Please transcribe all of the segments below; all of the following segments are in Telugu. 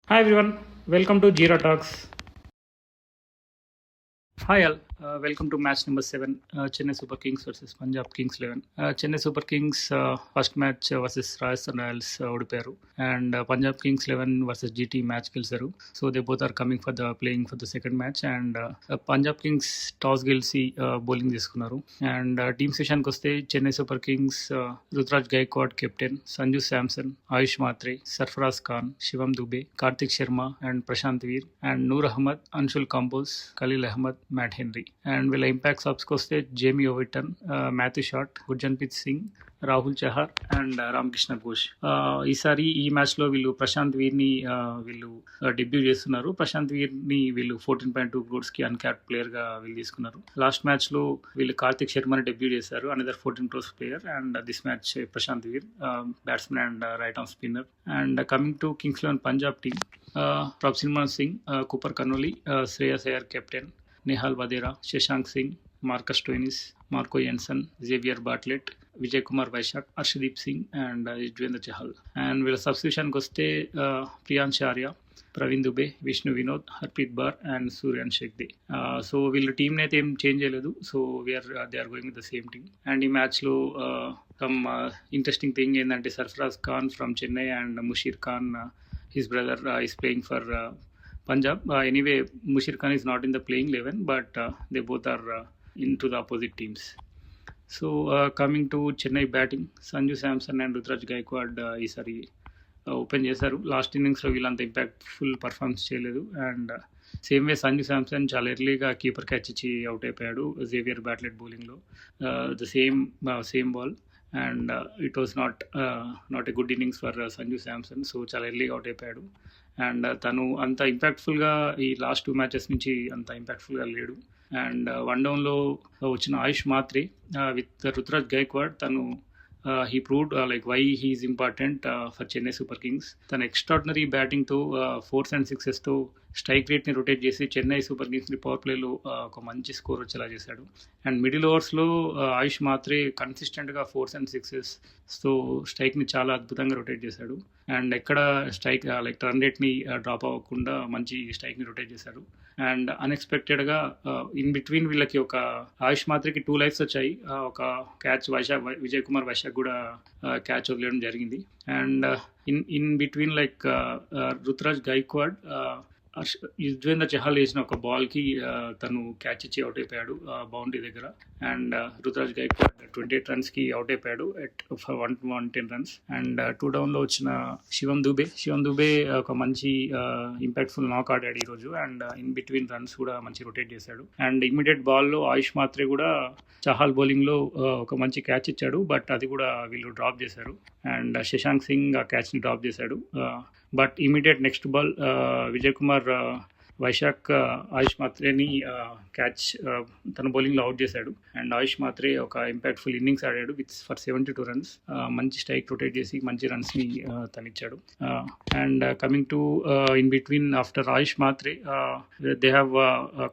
Hi everyone, welcome to Jira Talks. Hi all, welcome to match number 7, Chennai Super Kings versus Punjab Kings 11. Chennai Super Kings first match versus Rajasthan Royals ఓడిపోయారు and Punjab Kings 11 versus GT match గెలిచారు. So they both are coming for the playing for the second match and Punjab Kings toss గెలిచి బౌలింగ్ తీసుకున్నారు అండ్ టీమ్ సెషన్కి వస్తే Chennai super kings Ruturaj Gaikwad captain, Sanju Samson, Ayush Mhatre, Sarfaraz Khan, Shivam Dube, Kartik Sharma and Prashant Veer and Noor Ahmad, Anshul Kamboj, Khaleel Ahmed, Matt Henry. And వీళ్ళ ఇంపాక్ట్ సబ్స్కి వస్తే Jamie Overton, Matthew Short, Gurjapneet Singh, Rahul Chahar and Ramakrishna Ghosh. ఈసారి ఈ మ్యాచ్లో వీళ్ళు ప్రశాంత్ వీర్ని వీళ్ళు డెబ్యూ చేస్తున్నారు. ప్రశాంత్ వీర్ని వీళ్ళు 14.2 crores అన్క్యాప్డ్ ప్లేయర్గా వీళ్ళు తీసుకున్నారు. లాస్ట్ మ్యాచ్లో వీళ్ళు కార్తిక్ శర్మని డెబ్యూ చేశారు, another 14 crores player. And this match Prashant Veer batsmen and right arm spinner. And coming to kings 11 Punjab team, Prabhsimran Singh, Cooper Connolly, Shreyas Iyer captain, Nehal Wadhera, Shashank Singh, Marcus Stoinis, Marco Jansen, Xavier Bartlett, Vijay Kumar Vyshak, Arshdeep Singh and Yuzvendra Chahal. And వీళ్ళ సబ్స్టిట్యూషన్కి వస్తే ప్రియాంశ్ ఆర్య, ప్రవీణ్ దుబే, విష్ణు వినోద్, హర్ప్రీత్ బార్ అండ్ సూర్యాన్ షెగ్దే. సో వీళ్ళ టీంని అయితే ఏం చేంజ్ చేయలేదు. So they are going with the same team. And ఈ మ్యాచ్లో సమ్ ఇంట్రెస్టింగ్ థింగ్ ఏంటంటే Sarfaraz Khan from Chennai and Mushir Khan, his brother, is playing for Punjab. Anyway, Mushir Khan is not in the playing 11, but they both are into the opposite teams. So coming to Chennai batting, Sanju Samson and Rutraj Gaikwad ఈసారి ఓపెన్ చేశారు. లాస్ట్ ఇన్నింగ్స్లో వీళ్ళంత ఇంపాక్ట్ఫుల్ పర్ఫార్మెన్స్ చేయలేదు. అండ్ సేమ్ వే సంజు శాంసన్ చాలా ఎర్లీగా కీపర్ క్యాచ్ ఇచ్చి అవుట్ అయిపోయాడు జేవియర్ బ్యాట్లెట్ బౌలింగ్లో. The same ball and it was not a good innings for Sanju Samson. So చాలా ఎర్లీగా అవుట్ అయిపోయాడు. అండ్ తను అంత ఇంపాక్ట్ఫుల్గా ఈ లాస్ట్ 2 matches నుంచి అంత ఇంపాక్ట్ఫుల్గా లేడు. అండ్ వన్ డౌన్లో వచ్చిన ఆయుష్ మాత్రే విత్ రుతురాజ్ గైక్వాడ్, తను he proved like why he is important for Chennai Super Kings. తన ఎక్స్ట్రాడినరీ బ్యాటింగ్తో 4s and 6sతో స్ట్రైక్ రేట్ని రొటేట్ చేసి చెన్నై సూపర్ కింగ్స్ని పవర్ ప్లేలో ఒక మంచి స్కోర్ వచ్చేలా చేశాడు. అండ్ మిడిల్ ఓవర్స్లో ఆయుష్ మాత్రే కన్సిస్టెంట్గా 4s and 6sతో స్ట్రైక్ని చాలా అద్భుతంగా రొటేట్ చేశాడు. అండ్ ఎక్కడ స్ట్రైక్ లైక్ టర్న్ రేట్ని డ్రాప్ అవ్వకుండా మంచి స్ట్రైక్ని రొటేట్ చేశాడు. అండ్ అన్ఎక్స్పెక్టెడ్గా ఇన్ బిట్వీన్ వీళ్ళకి ఒక ఆయుష్ మాత్రకి 2 lives వచ్చాయి. ఒక క్యాచ్ విజయ్ కుమార్ వైశాఖ్ కూడా క్యాచ్ వదిలేయడం జరిగింది. And in between like Ruturaj Gaikwad, Yuzvendra Chahal వేసిన ఒక బాల్కి తను క్యాచ్ ఇచ్చి అవుట్ అయిపోయాడు బౌండరీ దగ్గర. అండ్ రుతురాజ్ గైక్వాడ్ 28 runsకి అవుట్ అయిపోయాడు ఎట్ 110 runs. అండ్ 2 downలో వచ్చిన శివం దుబే ఒక మంచి ఇంపాక్ట్ఫుల్ నాక్ ఆడాడు ఈరోజు. అండ్ ఇన్ బిట్వీన్ రన్స్ కూడా మంచి రొటేట్ చేశాడు. అండ్ ఇమీడియట్ బాల్లో ఆయుష్ మాత్రే కూడా చహల్ బౌలింగ్లో ఒక మంచి క్యాచ్ ఇచ్చాడు, బట్ అది కూడా వీళ్ళు డ్రాప్ చేశారు. అండ్ శశాంక్ సింగ్ ఆ క్యాచ్ని డ్రాప్ చేశాడు. But immediate next ball Vijay Kumar Vyshak Ayush మాత్రేని క్యాచ్ తన బౌలింగ్లో అవుట్ చేశాడు. అండ్ ఆయుష్ మాత్రే ఒక ఇంపాక్ట్ఫుల్ ఇన్నింగ్స్ ఆడాడు విత్ ఫర్ 72 runs. మంచి స్ట్రైక్ రొటేట్ చేసి మంచి రన్స్ని తనిచ్చాడు. And coming to in between after Ayush Mhatre they have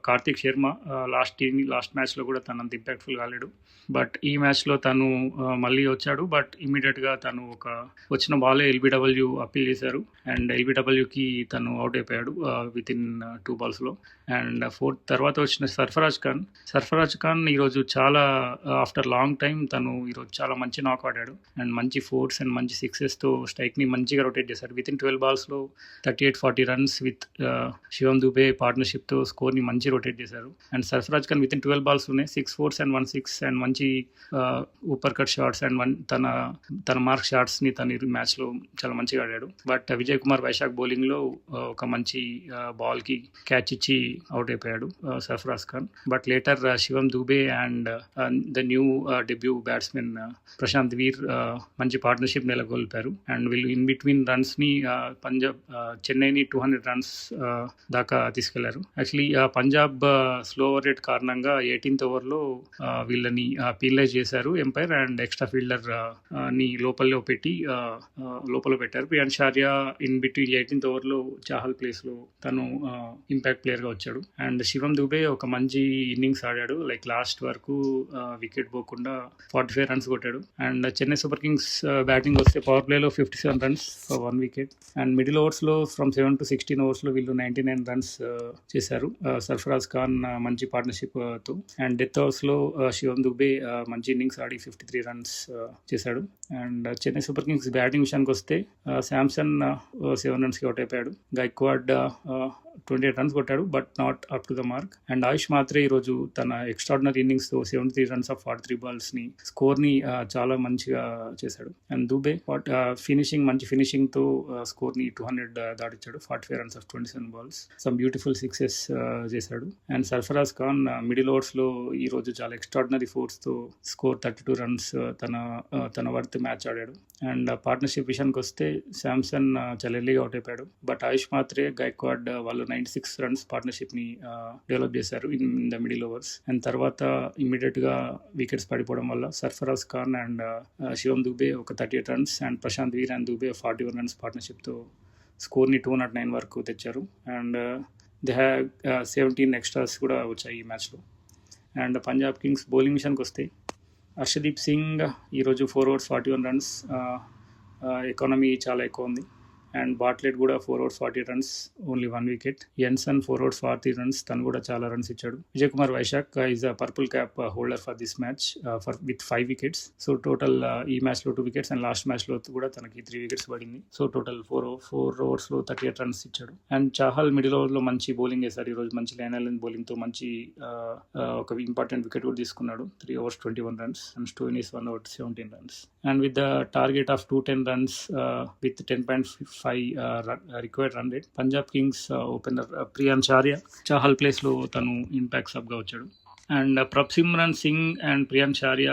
Karthik Sharma. Last మ్యాచ్లో కూడా తను అంత ఇంపాక్ట్ఫుల్ కాలేడు, బట్ ఈ మ్యాచ్లో తను మళ్ళీ వచ్చాడు. బట్ ఇమీడియట్గా తను వచ్చిన బాలే ఎల్బిడబ్ల్యూ అప్పీల్ చేశారు. అండ్ ఎల్బిడబ్ల్యూకి తను అవుట్ అయిపోయాడు విత్ ఇన్ 2 balls. అండ్ తర్వాత వచ్చిన సర్ఫరాజ్ ఖాన్ ఈరోజు చాలా ఆఫ్టర్ లాంగ్ టైం తను ఈరోజు చాలా మంచి నాక్ ఆడాడు. అండ్ మంచి 4s and మంచి 6sతో స్ట్రైక్ని మంచిగా రొటేట్ చేశాడు. With in 12 balls 38-40 runs with Shivam Dube పార్ట్నర్షిప్తో స్కోర్ని మంచి రొటేట్ చేశారు. And Sarfaraz Khan with in 12 balls 6 4s and 1 6 and మంచి ఊపర్ కట్ షాట్స్ అండ్ తన మార్క్ షాట్స్ని తన మ్యాచ్లో చాలా మంచిగా ఆడాడు. బట్ విజయ్ కుమార్ వైశాఖ్ బౌలింగ్లో ఒక మంచి బాల్కి క్యాచ్ ఇచ్చి అవుట్ అయిపోయాడు Sarfaraz Khan. But later Shivam Dube and the new debut batsmen Prashant Veer మంచి పార్ట్నర్షిప్ నెలకొల్పారు. అండ్ వీళ్ళు ఇన్ బిట్వీన్ రన్స్ని చెన్నైని 200 runs దాకా తీసుకెళ్లారు. Actually Punjab slow over rate కారణంగా 18th ఓవర్లో వీళ్ళని పీనలైజ్ చేశారు ఎంపైర్. అండ్ ఎక్స్ట్రా ఫీల్డర్ ని లోపల పెట్టారు. Priyansh Arya in between 18th ఓవర్లో చాహల్ ప్లేస్లో తను ఇంపాక్ట్ ప్లేయర్గా వచ్చాడు. అండ్ శివం దుబే ఒక మంచి ఇన్నింగ్స్ ఆడాడు, లైక్ లాస్ట్ వరకు వికెట్ పోకుండా 45 రన్స్ కొట్టాడు. And Chennai super kings batting వస్తే పవర్ ప్లేలో 57 runs for 1 wicket. And middle ఓవర్స్లో ఫ్రమ్ 7 to 16 ఓవర్స్లో వీళ్ళు 99 రన్స్ చేశారు. సర్ఫరాజ్ ఖాన్ మంచి పార్ట్నర్షిప్ తో. అండ్ డెత్ ఓవర్స్లో శివం దుబే మంచి ఇన్నింగ్స్ ఆడి 53 రన్స్ చేశాడు. And Chennai super kings batting విషయానికి వస్తే శాంసన్ 7 రన్స్కి అవుట్ అయిపోయాడు. గైక్వాడ్ 28 రన్స్ కొట్టాడు, but not up to the mark. And Ayush మాత్రే ఈరోజు తన ఎక్స్ట్రాడినరీ ఇన్నింగ్స్తో 73 రన్స్ ఆఫ్ 43 బాల్స్ని స్కోర్ని చాలా మంచిగా చేశాడు. అండ్ దుబే మంచి ఫినిషింగ్తో స్కోర్ని 200 దాటించాడు. 45 runs of 27 balls, some beautiful sixes చేశాడు. అండ్ సర్ఫరాజ్ ఖాన్ మిడిల్ ఓవర్స్లో ఈరోజు చాలా ఎక్స్ట్రాడినరీ ఫోర్స్తో స్కోర్ 32 రన్స్ తన వర్త్ మ్యాచ్ ఆడాడు. అండ్ పార్ట్నర్షిప్ విషయానికి వస్తే శాంసన్ చాలా ఎర్లీగా అవుట్ అయిపోయాడు, బట్ ఆయుష్ మాత్రే గైక్వాడ్ వాళ్ళు 96 రన్స్ పార్ట్నర్షిప్ని డెవలప్ చేశారు in the middle overs. And తర్వాత ఇమ్మీడియట్గా వికెట్స్ పడిపోవడం వల్ల సర్ఫరాజ్ ఖాన్ అండ్ శివం దుబే ఒక 38 runs and Prashant Veer and Dube 41 runs పార్ట్నర్షిప్తో స్కోర్ని 209 వరకు తెచ్చారు. అండ్ దే హ్యావ్ 17 ఎక్స్ట్రాస్ కూడా వచ్చాయి ఈ మ్యాచ్లో. అండ్ పంజాబ్ కింగ్స్ బౌలింగ్ విషయానికి వస్తే హర్షదీప్ సింగ్ ఈరోజు 4 overs 41 రన్స్, ఎకానమీ చాలా ఎక్కువ ఉంది. అండ్ బాట్లెట్ కూడా 4 overs 40 runs, only 1 wicket. ఎన్సన్ 4 overs 40 runs, తను కూడా చాలా రన్స్ ఇచ్చాడు. Vijay Kumar Vaishakh is a purple cap holder for this match with 5 wickets. So total ఈ మ్యాచ్లో 2 వికెట్స్ అండ్ లాస్ట్ మ్యాచ్లో కూడా తనకి 3 వికెట్స్ పడింది. సో టోటల్ 4 ఓవర్స్లో 38 రన్స్ ఇచ్చాడు. అండ్ చాహల్ మిడిల్ ఓవర్లో మంచి బౌలింగ్ వేశాడు ఈరోజు. మంచి లైన్ బౌలింగ్తో మంచి ఒక ఇంపార్టెంట్ వికెట్ కూడా తీసుకున్నాడు. 3 overs 21 runs and Stoinis 1 over 17 runs. And with the target of 210 runs with 10.5 required run rate, Punjab Kings opener Priyansh Arya Chahal ప్లేస్లో తను ఇంపాక్ట్ సబ్గా వచ్చాడు. అండ్ ప్రభ్సిమ్రన్ సింగ్ అండ్ ప్రియాంశ్ ఆర్య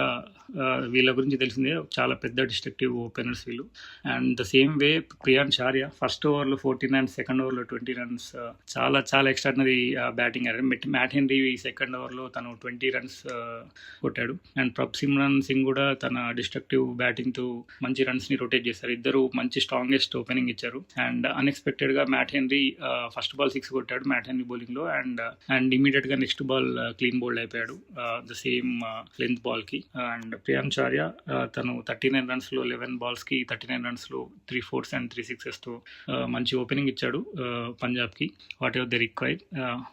వీళ్ళ గురించి తెలిసిందే, చాలా పెద్ద డిస్ట్రక్టివ్ ఓపెనర్స్ వీళ్ళు. And the same way Priyansh Arya first ఓవర్లో 14 అండ్ సెకండ్ ఓవర్లో 20 రన్స్, చాలా చాలా ఎక్స్ట్రాడినరీ బ్యాటింగ్ ఆడారు. మ్యాట్ హెన్రీ సెకండ్ ఓవర్లో తను 20 రన్స్ కొట్టాడు. అండ్ ప్రభ్సిమ్రన్ సింగ్ కూడా తన డిస్ట్రక్టివ్ బ్యాటింగ్తో మంచి రన్స్ని రొటేట్ చేశారు. ఇద్దరు మంచి స్ట్రాంగెస్ట్ ఓపెనింగ్ ఇచ్చారు. అండ్ అన్ఎక్స్పెక్టెడ్గా మ్యాట్ హెన్రీ ఫస్ట్ బాల్ 6 కొట్టాడు మ్యాట్ హెన్రీ బౌలింగ్లో. అండ్ ఇమీడియట్గా నెక్స్ట్ బాల్ క్లీన్ బౌల్డ్ అయిపోయాడు ద సేమ్ లెంత్ బాల్కి. అండ్ ప్రియాంశ్ ఆర్య తను 39 రన్స్లో 11 బాల్స్కి 39 రన్స్లో 3 4s అండ్ 3 6sతో మంచి ఓపెనింగ్ ఇచ్చాడు పంజాబ్కి, whatever they require.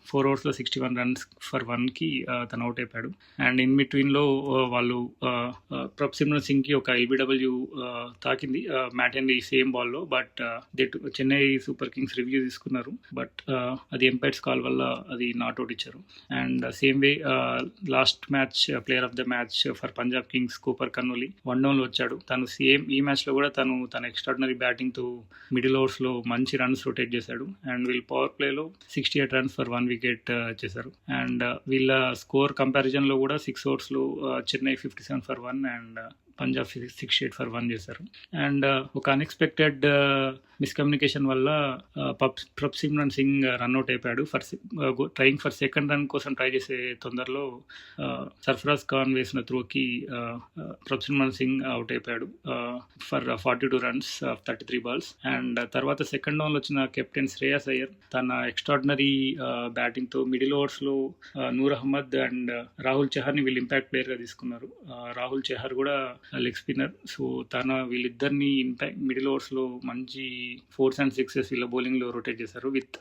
4 overs 61 runs for 1కి తను అవుట్ అయిపోయాడు. అండ్ ఇన్ బిట్వీన్లో వాళ్ళు ప్రభ్సిమ్రన్ సింగ్కి ఒక ఎల్బిడబ్ల్యూ తాకింది మ్యాట్ హెన్రీ సేమ్ బాల్లో, but Chennai super kings review తీసుకున్నారు, బట్ అది ఎంపైర్స్ కాల్ వల్ల అది నాట్అవుట్ ఇచ్చారు. And same way last match player of the match for Punjab kings Cooper Connolly 1 down వచ్చాడు. తను సేమ్ ఈ మ్యాచ్లో కూడా తన ఎక్స్ట్రాడినరీ బ్యాటింగ్తో మిడిల్ ఓవర్స్లో మంచి రన్స్ రొటేట్ చేశాడు. అండ్ వీళ్ళు పవర్ ప్లేలో 68 రన్స్ ఫర్ 1 వికెట్ చేశారు. అండ్ వీళ్ళ స్కోర్ కంపారిజన్లో కూడా 6 overs Chennai 57 for 1 and Punjab 68 for 1 చేశారు. అండ్ ఒక అన్ఎక్స్పెక్టెడ్ మిస్కమ్యూనికేషన్ వల్ల ప్రభ్సిమ్రన్ సింగ్ రన్అట్ అయిపోయాడు. ట్రయింగ్ ఫర్ సెకండ్ రన్ కోసం ట్రై చేసే తొందరలో సర్ఫరాజ్ ఖాన్ వేసిన త్రోకి ప్రభ్సిమ్రన్ సింగ్ అవుట్ అయిపోయాడు for 42 runs of 33 balls. And తర్వాత సెకండ్ డౌన్లో వచ్చిన కెప్టెన్ శ్రేయస్ అయ్యర్ తన ఎక్స్ట్రాడినరీ బ్యాటింగ్తో మిడిల్ ఓవర్స్లో నూర్ అహ్మద్ అండ్ రాహుల్ చహర్ని వీళ్ళు ఇంపాక్ట్ ప్లేయర్గా తీసుకున్నారు. రాహుల్ చహర్ కూడా లెగ్ స్పిన్నర్. సో వీళ్ళిద్దరిని మిడిల్ ఓవర్స్లో మంచి 4s and 6s వీళ్ళ బౌలింగ్లో రొటేట్ చేశారు with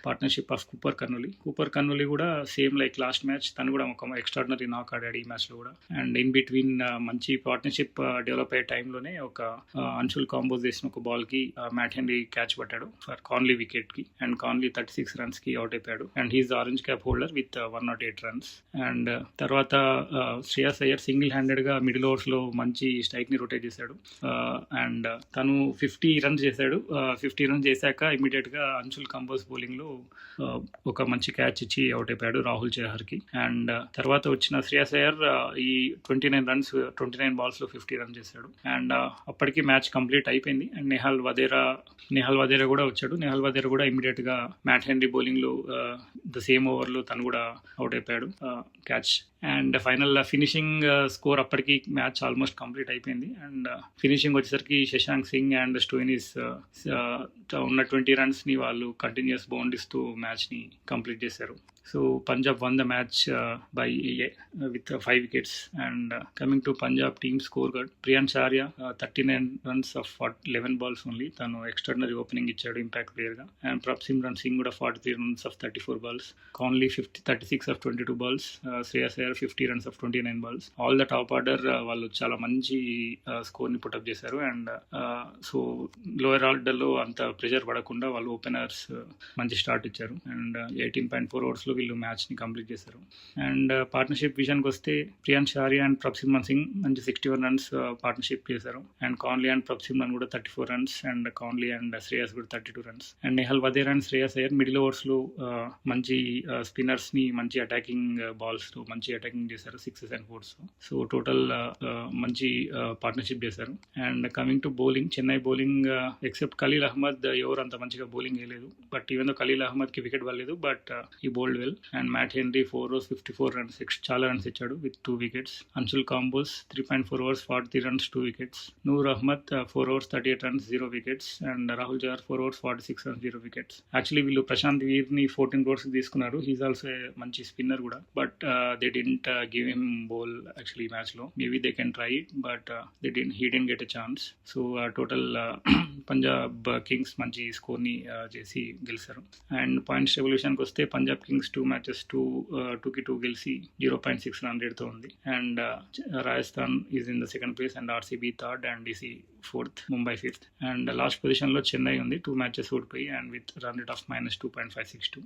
partnership of Cooper Connolly కూడా సేమ్ లైక్ లాస్ట్ మ్యాచ్ తను కూడా ఒక ఎక్స్ట్రాడినరీ నాక్ ఆడాడు ఈ మ్యాచ్లో కూడా. అండ్ ఇన్ బిట్వీన్ మంచి పార్ట్నర్షిప్ డెవలప్ అయ్యే టైంలోనే ఒక అన్షుల్ కాంబోజ్ చేసిన ఒక బాల్కి మ్యాట్ హెన్రీ క్యాచ్ పట్టాడు ఫర్ కాన్లీ వికెట్కి. అండ్ కాన్లీ 36 runsకి అవుట్ అయిపోయాడు. And he is orange cap holder with 108 runs. And తర్వాత శ్రేయస్ అయ్యర్ సింగిల్ హ్యాండెడ్గా మిడిల్ ఓవర్స్లో మంచి స్ట్రైక్ని రొటేట్ చేశాడు. అండ్ తను 50 runs చేశాడు. 50 runs చేశాక ఇమీడియట్గా అన్షుల్ కాంబోజ్ బౌలింగ్లో ఒక మంచి క్యాచ్ ఇచ్చి అవుట్ అయిపోయాడు రాహుల్ చహర్కి. అండ్ తర్వాత వచ్చిన శ్రేయస్ అయ్యర్ ఈ 29 balls 50 runs చేశాడు. అండ్ అప్పటికి మ్యాచ్ కంప్లీట్ అయిపోయింది. అండ్ నెహల్ వదేరా కూడా వచ్చాడు. నెహల్ వదేరా కూడా ఇమీడియట్గా మ్యాట్ హెన్రీ బౌలింగ్లో ద సేమ్ ఓవర్లో తను కూడా అవుట్ అయిపోయాడు catch. And final finishing score అప్పటికి మ్యాచ్ ఆల్మోస్ట్ ఆల్మోస్ట్ కంప్లీట్ అయిపోయింది. అండ్ ఫినిషింగ్ వచ్చేసరికి శశాంక్ సింగ్ అండ్ స్టోయినిస్ ఉన్న 20 రన్స్ని వాళ్ళు కంటిన్యూస్ బౌండరీస్తో మ్యాచ్ని కంప్లీట్ చేశారు. So Punjab won the match with 5 wickets. And coming to Punjab team scorecard, Priyansh Arya 39 runs of 11 balls only. Tanu extraordinary opening ichadu impact player ga. And Prabhsimran Singh kuda 43 runs of 34 balls. Conley 36 of 22 balls. Shreyas Iyer 50 runs of 29 balls. All the top order వాళ్ళు చాలా మంచి స్కోర్ ని పుట్అప్ చేశారు. అండ్ సో లోయర్ ఆర్డర్ లో అంత ప్రెషర్ పడకుండా వాళ్ళు ఓపెనర్స్ మంచి స్టార్ట్ ఇచ్చారు. అండ్ 18.4 ఓవర్స్ లో వీళ్ళు మ్యాచ్ ని కంప్లీట్ చేశారు. అండ్ పార్ట్నర్షిప్ విషయానికి వస్తే ప్రియాంష్ ఆర్య అండ్ ప్రభ్సిమ్రన్ సింగ్ మంచి 61 రన్స్ పార్ట్నర్షిప్ చేశారు. అండ్ కాన్లీ అండ్ ప్రభ్సిమ్రన్ కూడా 34 runs. And Connolly and Shreyas కూడా 32 runs. And Nehal Wadhera and Shreyas Iyer middle overs లో మంచి స్పిన్నర్స్ ని మంచి అటాకింగ్ బాల్స్ తో మంచి అటాకింగ్ చేశారు, 6s and 4s. So total మంచి పార్ట్నర్షిప్ చేశారు. And coming to bowling, Chennai bowling except Khaleel Ahmed ఎవరు అంత మంచిగా బౌలింగ్ వేయలేదు. But even though Khaleel Ahmed కి వికెట్ పడలేదు, but he bowled well. And Matt Henry 4 overs 54 runs, చాలా రన్స్ ఇచ్చాడు with 2 wickets. Anshul Kamboj 3.4 overs 43 runs 2 wickets. Noor Ahmad 4 overs 38 runs 0 wickets. And Rahul Jawahar 4 overs 46 runs 0 wickets. Actually వీళ్ళు ప్రశాంత్ వీర్ ని 14 crores తీసుకున్నారు. హీస్ ఆల్సో మంచి స్పిన్నర్ కూడా, but they didn't give him bowl actually ఈ మ్యాచ్ లో. Maybe they can try it, but he didn't get a chance. So total Punjab Kings మంచి స్కోర్ ని చేసి గెలిచారు. అండ్ పాయింట్స్ రెవల్యూషన్కి వస్తే పంజాబ్ కింగ్స్ 2 matches 2 గెలిచి 0.6 run rate తో ఉంది. And Rajasthan is in the second place and RCB third and DC fourth, Mumbai fifth. And last position లో చెన్నై ఉంది 2 matches ఓడిపోయి and with run rate of -2.562.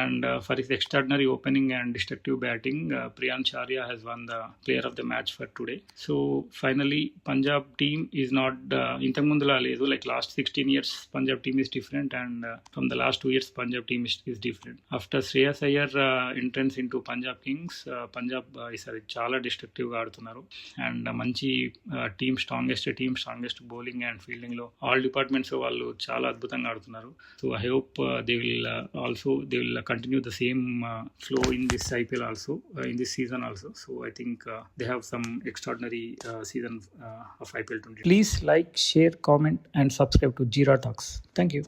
And for his extraordinary opening and destructive batting, Priyansh Arya has one the player of the match for today. So finally Punjab team is not ఇంతకు ముందులా లేదు. Like last 16 years Punjab team is different, and from the last 2 years Punjab team is different. After Shreyas Iyer entrance into Punjab Kings, Punjab ఈసారి చాలా డిస్ట్రక్టివ్ గా ఆడుతున్నారు. అండ్ మంచి team, strongest bowling and fielding లో ఆల్ డిపార్ట్మెంట్స్ వాళ్ళు చాలా అద్భుతంగా ఆడుతున్నారు. So I hope they will continue the same flow in this IPL also, in this season also. So I think they have some extraordinary season of IPL 20. Please like, share, comment and subscribe to Jira Talks. Thank you.